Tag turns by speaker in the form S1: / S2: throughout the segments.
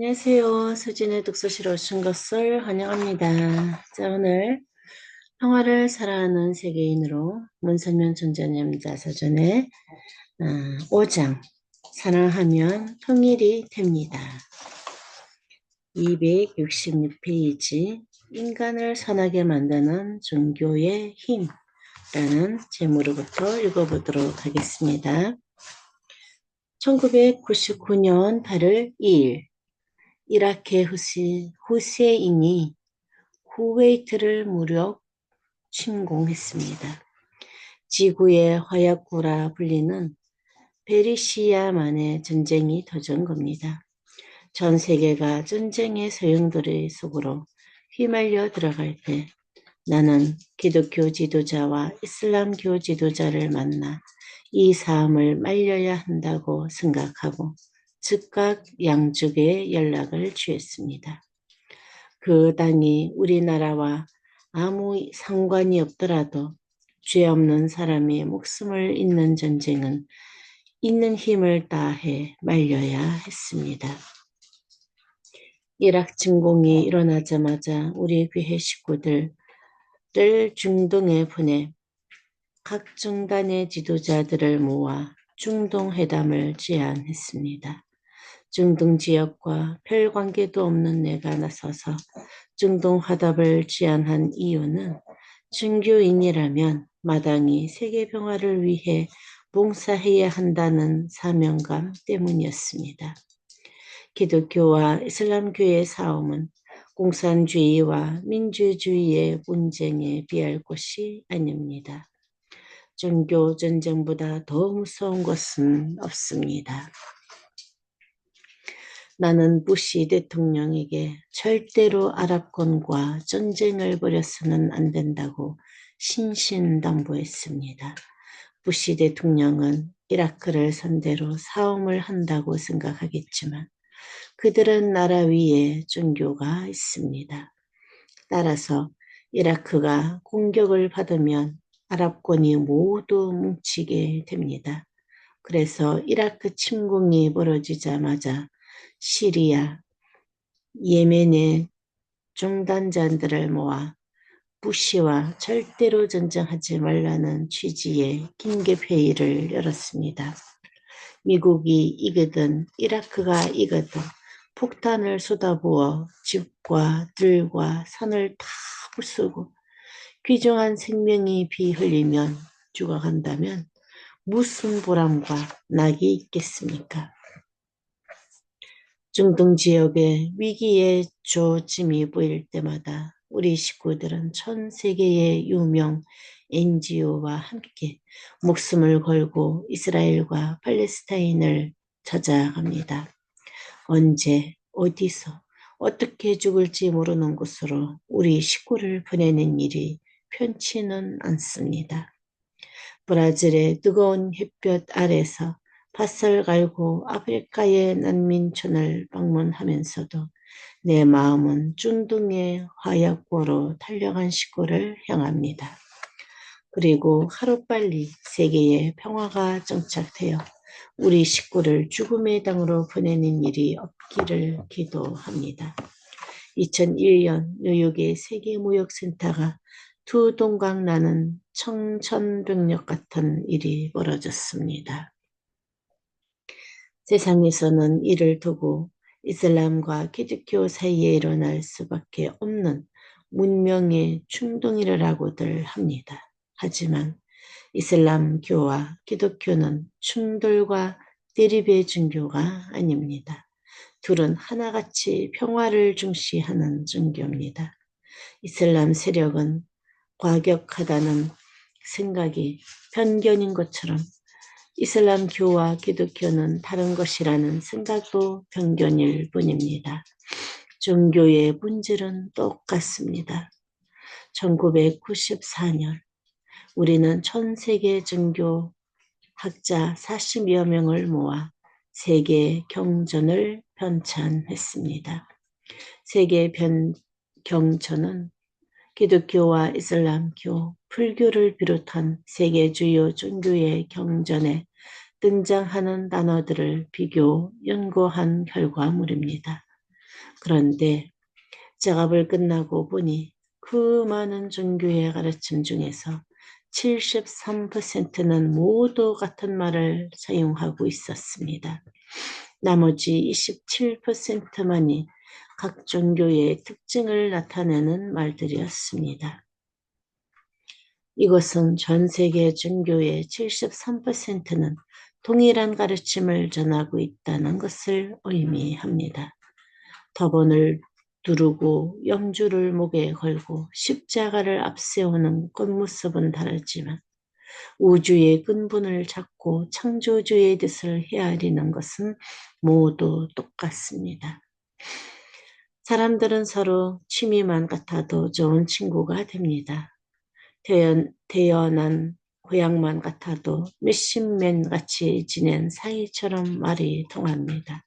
S1: 안녕하세요. 서진의 독서실에 오신 것을 환영합니다. 자, 오늘 평화를 사랑하는 세계인으로 문선면 존재님 자서전의 5장 사랑하면 통일이 됩니다. 266페이지 인간을 선하게 만드는 종교의 힘라는 제목으로부터 읽어보도록 하겠습니다. 1999년 8월 2일 이라크의 후세인이 쿠웨이트를 무력 침공했습니다. 지구의 화약구라 불리는 페르시아만의 전쟁이 터진 겁니다. 전 세계가 전쟁의 소용돌이 속으로 휘말려 들어갈 때 나는 기독교 지도자와 이슬람교 지도자를 만나 이 싸움을 말려야 한다고 생각하고 즉각 양쪽에 연락을 취했습니다. 그 땅이 우리나라와 아무 상관이 없더라도 죄 없는 사람의 목숨을 잇는 전쟁은 있는 힘을 다해 말려야 했습니다. 이라크 침공이 일어나자마자 우리 교회 식구들을 중동에 보내 각 정단의 지도자들을 모아 중동 회담을 제안했습니다. 중동 지역과 별 관계도 없는 내가 나서서 중동 화답을 제안한 이유는 종교인이라면 마땅히 세계 평화를 위해 봉사해야 한다는 사명감 때문이었습니다. 기독교와 이슬람교의 싸움은 공산주의와 민주주의의 분쟁에 비할 것이 아닙니다. 종교 전쟁보다 더 무서운 것은 없습니다. 나는 부시 대통령에게 절대로 아랍권과 전쟁을 벌여서는 안 된다고 신신당부했습니다. 부시 대통령은 이라크를 상대로 싸움을 한다고 생각하겠지만 그들은 나라 위에 종교가 있습니다. 따라서 이라크가 공격을 받으면 아랍권이 모두 뭉치게 됩니다. 그래서 이라크 침공이 벌어지자마자 시리아, 예멘의 중단자들을 모아 부시와 절대로 전쟁하지 말라는 취지의 긴급회의를 열었습니다. 미국이 이기든 이라크가 이기든 폭탄을 쏟아부어 집과 들과 산을 다 부수고 귀중한 생명이 피 흘리면 죽어간다면 무슨 보람과 낙이 있겠습니까? 중동 지역의 위기의 조짐이 보일 때마다 우리 식구들은 전 세계의 유명 NGO와 함께 목숨을 걸고 이스라엘과 팔레스타인을 찾아갑니다. 언제, 어디서, 어떻게 죽을지 모르는 곳으로 우리 식구를 보내는 일이 편치는 않습니다. 브라질의 뜨거운 햇볕 아래서 밭을 갈고 아프리카의 난민촌을 방문하면서도 내 마음은 중동의 화약고로 달려간 식구를 향합니다. 그리고 하루빨리 세계에 평화가 정착되어 우리 식구를 죽음의 땅으로 보내는 일이 없기를 기도합니다. 2001년 뉴욕의 세계무역센터가 두 동강 나는 청천벽력 같은 일이 벌어졌습니다. 세상에서는 이를 두고 이슬람과 기독교 사이에 일어날 수밖에 없는 문명의 충동이라고들 합니다. 하지만 이슬람교와 기독교는 충돌과 대립의 종교가 아닙니다. 둘은 하나같이 평화를 중시하는 종교입니다. 이슬람 세력은 과격하다는 생각이 편견인 것처럼 이슬람교와 기독교는 다른 것이라는 생각도 편견일 뿐입니다. 종교의 본질은 똑같습니다. 1994년 우리는 전 세계 종교 학자 40여 명을 모아 세계 경전을 편찬했습니다. 세계 경전은 기독교와 이슬람교, 불교를 비롯한 세계 주요 종교의 경전에 등장하는 단어들을 비교 연구한 결과물입니다. 그런데 작업을 끝나고 보니 그 많은 종교의 가르침 중에서 73%는 모두 같은 말을 사용하고 있었습니다. 나머지 27%만이 각 종교의 특징을 나타내는 말들이었습니다. 이것은 전 세계 종교의 73%는 동일한 가르침을 전하고 있다는 것을 의미합니다. 덕원을 두르고 염주를 목에 걸고 십자가를 앞세우는 겉모습은 다르지만 우주의 근본을 찾고 창조주의 뜻을 헤아리는 것은 모두 똑같습니다. 사람들은 서로 취미만 같아도 좋은 친구가 됩니다. 태어난 고향만 같아도 몇십년 같이 지낸 사이처럼 말이 통합니다.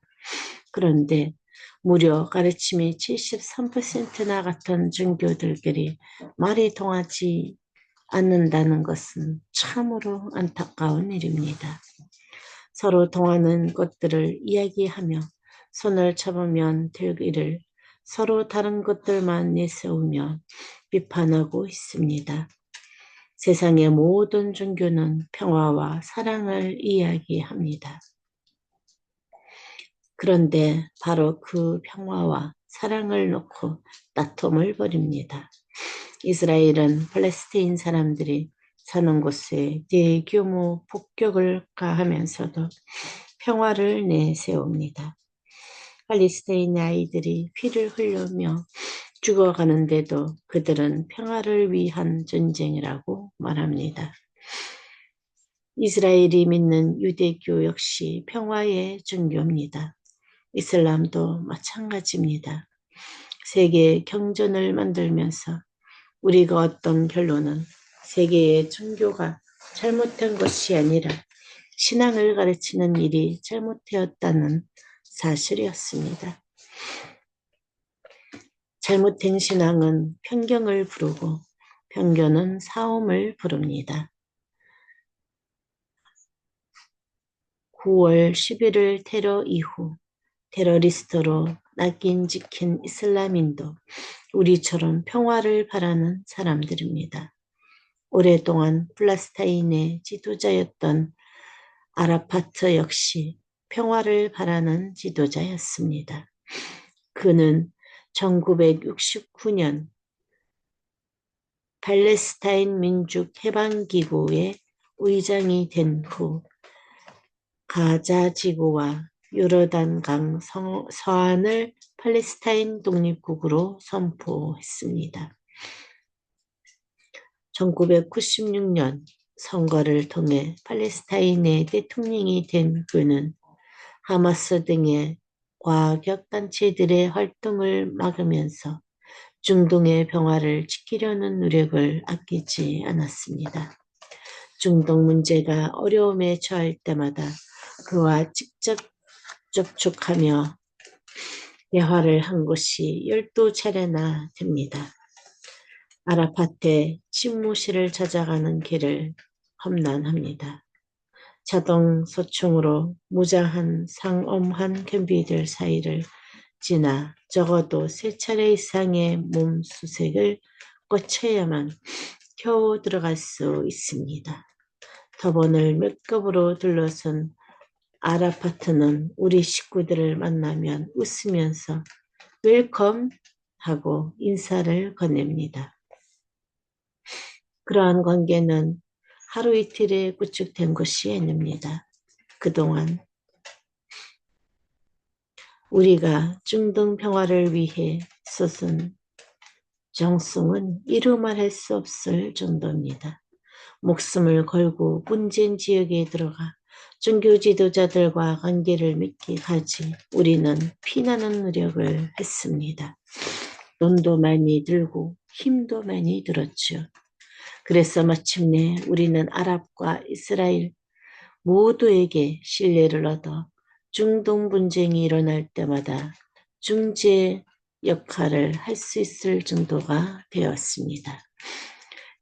S1: 그런데 무려 가르침이 73%나 같은 종교들끼리 말이 통하지 않는다는 것은 참으로 안타까운 일입니다. 서로 통하는 것들을 이야기하며 손을 잡으면 될 일을 서로 다른 것들만 내세우며 비판하고 있습니다. 세상의 모든 종교는 평화와 사랑을 이야기합니다. 그런데 바로 그 평화와 사랑을 놓고 다툼을 벌입니다. 이스라엘은 팔레스타인 사람들이 사는 곳에 대규모 폭격을 가하면서도 평화를 내세웁니다. 팔레스타인 아이들이 피를 흘리며 죽어가는데도 그들은 평화를 위한 전쟁이라고 말합니다. 이스라엘이 믿는 유대교 역시 평화의 종교입니다. 이슬람도 마찬가지입니다. 세계 경전을 만들면서 우리가 얻던 결론은 세계의 종교가 잘못된 것이 아니라 신앙을 가르치는 일이 잘못되었다는 사실이었습니다. 잘못된 신앙은 편견을 부르고 편견은 사움을 부릅니다. 9월 11일 테러 이후 테러리스트로 낙인 찍힌 이슬람인도 우리처럼 평화를 바라는 사람들입니다. 오랫동안 팔레스타인의 지도자였던 아라파트 역시 평화를 바라는 지도자였습니다. 그는 1969년 팔레스타인 민족해방기구의 의장이 된 후 가자 지구와 요르단강 서안을 팔레스타인 독립국으로 선포했습니다. 1996년 선거를 통해 팔레스타인의 대통령이 된 그는 하마스 등의 과격단체들의 활동을 막으면서 중동의 평화를 지키려는 노력을 아끼지 않았습니다. 중동 문제가 어려움에 처할 때마다 그와 직접 접촉하며 대화를 한 것이 12차례나 됩니다. 아라파트의 집무실을 찾아가는 길을 험난합니다. 자동 소총으로 무장한 상엄한 경비들 사이를 지나 적어도 3차례 이상의 몸 수색을 거쳐야만 겨우 들어갈 수 있습니다. 터번을 몇 급으로 둘러선 아라파트는 우리 식구들을 만나면 웃으면서 웰컴 하고 인사를 건넵니다. 그러한 관계는 하루 이틀에 구축된 것이 아닙니다. 그동안 우리가 중동 평화를 위해 쏟은 정성은 이루 말할 수 없을 정도입니다. 목숨을 걸고 문재인 지역에 들어가 종교 지도자들과 관계를 맺기까지 우리는 피나는 노력을 했습니다. 돈도 많이 들고 힘도 많이 들었죠. 그래서 마침내 우리는 아랍과 이스라엘 모두에게 신뢰를 얻어 중동 분쟁이 일어날 때마다 중재 역할을 할 수 있을 정도가 되었습니다.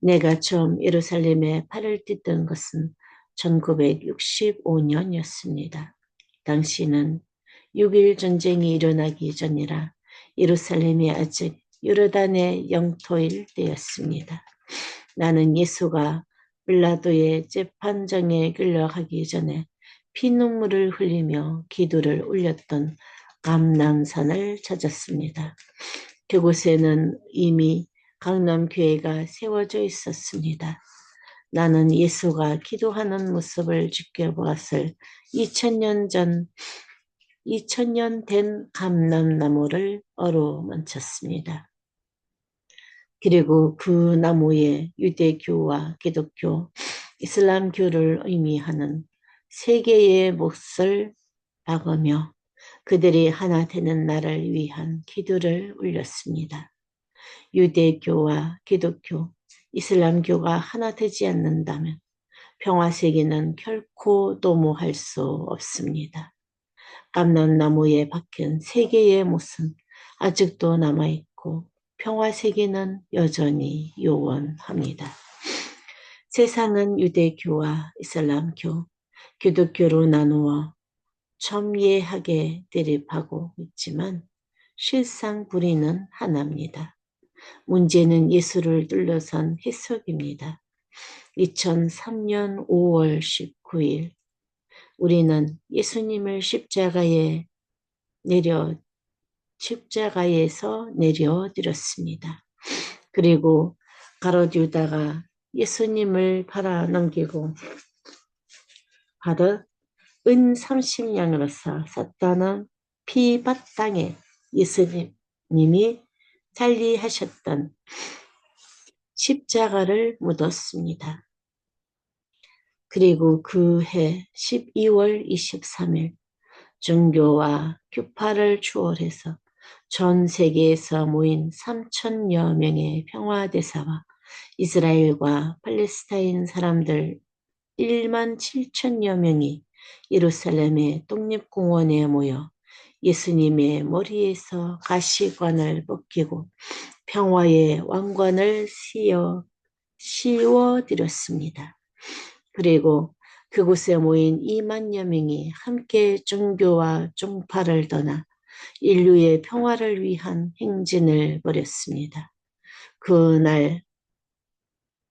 S1: 내가 처음 예루살렘에 발을 딛던 것은 1965년이었습니다. 당시는 6일 전쟁이 일어나기 전이라 예루살렘이 아직 요르단의 영토일 때였습니다. 나는 예수가 빌라도의 재판정에 끌려가기 전에 피눈물을 흘리며 기도를 올렸던 감람산을 찾았습니다. 그곳에는 이미 강남교회가 세워져 있었습니다. 나는 예수가 기도하는 모습을 지켜보았을 2000년 된 감람나무를 어루만쳤습니다. 그리고 그 나무에 유대교와 기독교, 이슬람교를 의미하는 세 개의 몫을 박으며 그들이 하나 되는 날을 위한 기도를 올렸습니다. 유대교와 기독교, 이슬람교가 하나 되지 않는다면 평화세계는 결코 도모할 수 없습니다. 감람나무에 박힌 세 개의 못은 아직도 남아있고 평화세계는 여전히 요원합니다. 세상은 유대교와 이슬람교, 기독교로 나누어 첨예하게 대립하고 있지만 실상 뿌리는 하나입니다. 문제는 예수를 둘러싼 해석입니다. 2003년 5월 19일 우리는 예수님을 십자가에서 내려드렸습니다. 그리고 가롯 유다가 예수님을 팔아 넘기고 받은 은 30냥으로서 샀다는 피바땅에 예수님이 달리하셨던 십자가를 묻었습니다. 그리고 그 해 12월 23일 종교와 규파를 추월해서 전 세계에서 모인 3천여 명의 평화대사와 이스라엘과 팔레스타인 사람들 1만 7천여 명이 예루살렘의 독립공원에 모여 예수님의 머리에서 가시관을 벗기고 평화의 왕관을 씌워드렸습니다. 그리고 그곳에 모인 2만여 명이 함께 종교와 종파를 떠나 인류의 평화를 위한 행진을 벌였습니다. 그날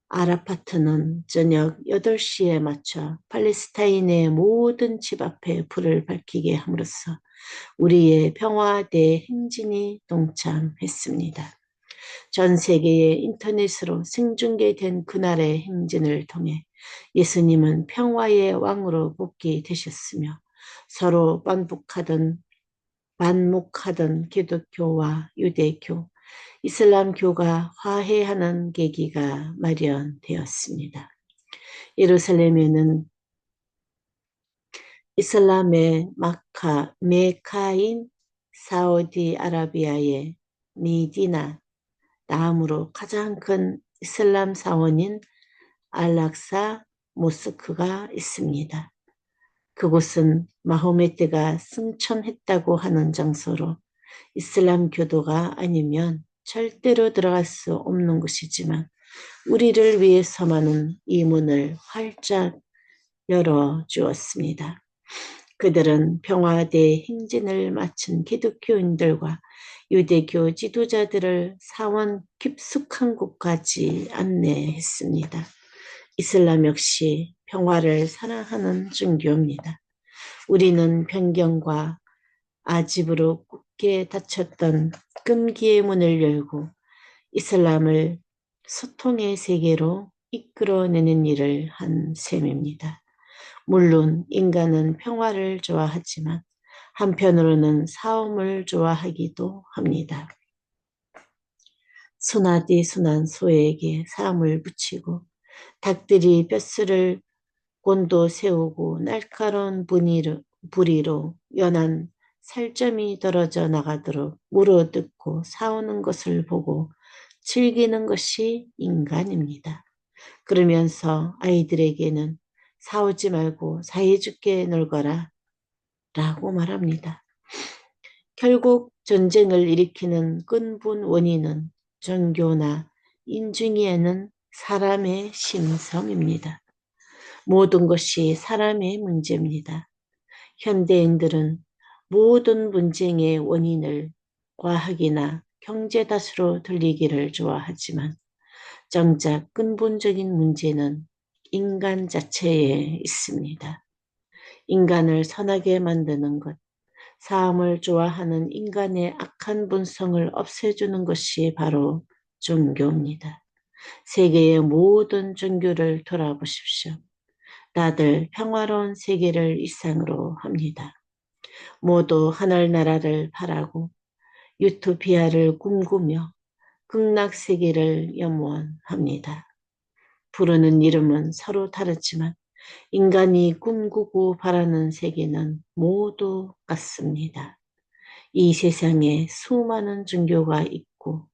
S1: 아라파트는 저녁 8시에 맞춰 팔레스타인의 모든 집 앞에 불을 밝히게 함으로써 우리의 평화 대행진이 동참했습니다. 전 세계의 인터넷으로 생중계된 그날의 행진을 통해 예수님은 평화의 왕으로 복귀되셨으며 서로 반목하던 기독교와 유대교, 이슬람교가 화해하는 계기가 마련되었습니다. 예루살렘에는 이슬람의 메카인 사우디아라비아의 미디나, 다음으로 가장 큰 이슬람 사원인 알락사 모스크가 있습니다. 그곳은 마호메트가 승천했다고 하는 장소로 이슬람 교도가 아니면 절대로 들어갈 수 없는 곳이지만 우리를 위해서만은 이 문을 활짝 열어주었습니다. 그들은 평화대 행진을 마친 기독교인들과 유대교 지도자들을 사원 깊숙한 곳까지 안내했습니다. 이슬람 역시 평화를 사랑하는 종교입니다. 우리는 변경과 아집으로 굳게 닫혔던 끈기의 문을 열고 이슬람을 소통의 세계로 이끌어내는 일을 한 셈입니다. 물론 인간은 평화를 좋아하지만 한편으로는 싸움을 좋아하기도 합니다. 순하디 순한 소에게 사람을 붙이고 닭들이 뼛슬을 곤도 세우고 날카로운 부리로 연한 살점이 떨어져 나가도록 물어뜯고 싸우는 것을 보고 즐기는 것이 인간입니다. 그러면서 아이들에게는 싸우지 말고 사이좋게 놀거라 라고 말합니다. 결국 전쟁을 일으키는 근본 원인은 종교나 인중에는 사람의 심성입니다. 모든 것이 사람의 문제입니다. 현대인들은 모든 분쟁의 원인을 과학이나 경제 탓으로 돌리기를 좋아하지만 정작 근본적인 문제는 인간 자체에 있습니다. 인간을 선하게 만드는 것, 사함을 좋아하는 인간의 악한 본성을 없애주는 것이 바로 종교입니다. 세계의 모든 종교를 돌아보십시오. 다들 평화로운 세계를 이상으로 합니다. 모두 하늘나라를 바라고 유토피아를 꿈꾸며 극락세계를 염원합니다. 부르는 이름은 서로 다르지만 인간이 꿈꾸고 바라는 세계는 모두 같습니다. 이 세상에 수많은 종교가 있고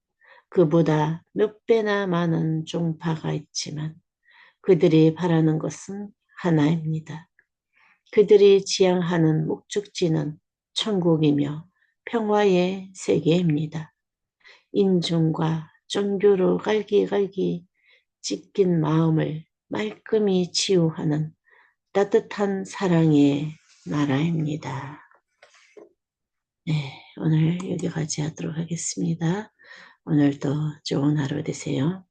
S1: 그보다 몇 배나 많은 종파가 있지만 그들이 바라는 것은 하나입니다. 그들이 지향하는 목적지는 천국이며 평화의 세계입니다. 인종과 종교로 갈기갈기 찢긴 마음을 말끔히 치유하는 따뜻한 사랑의 나라입니다. 네, 오늘 여기까지 하도록 하겠습니다. 오늘도 좋은 하루 되세요.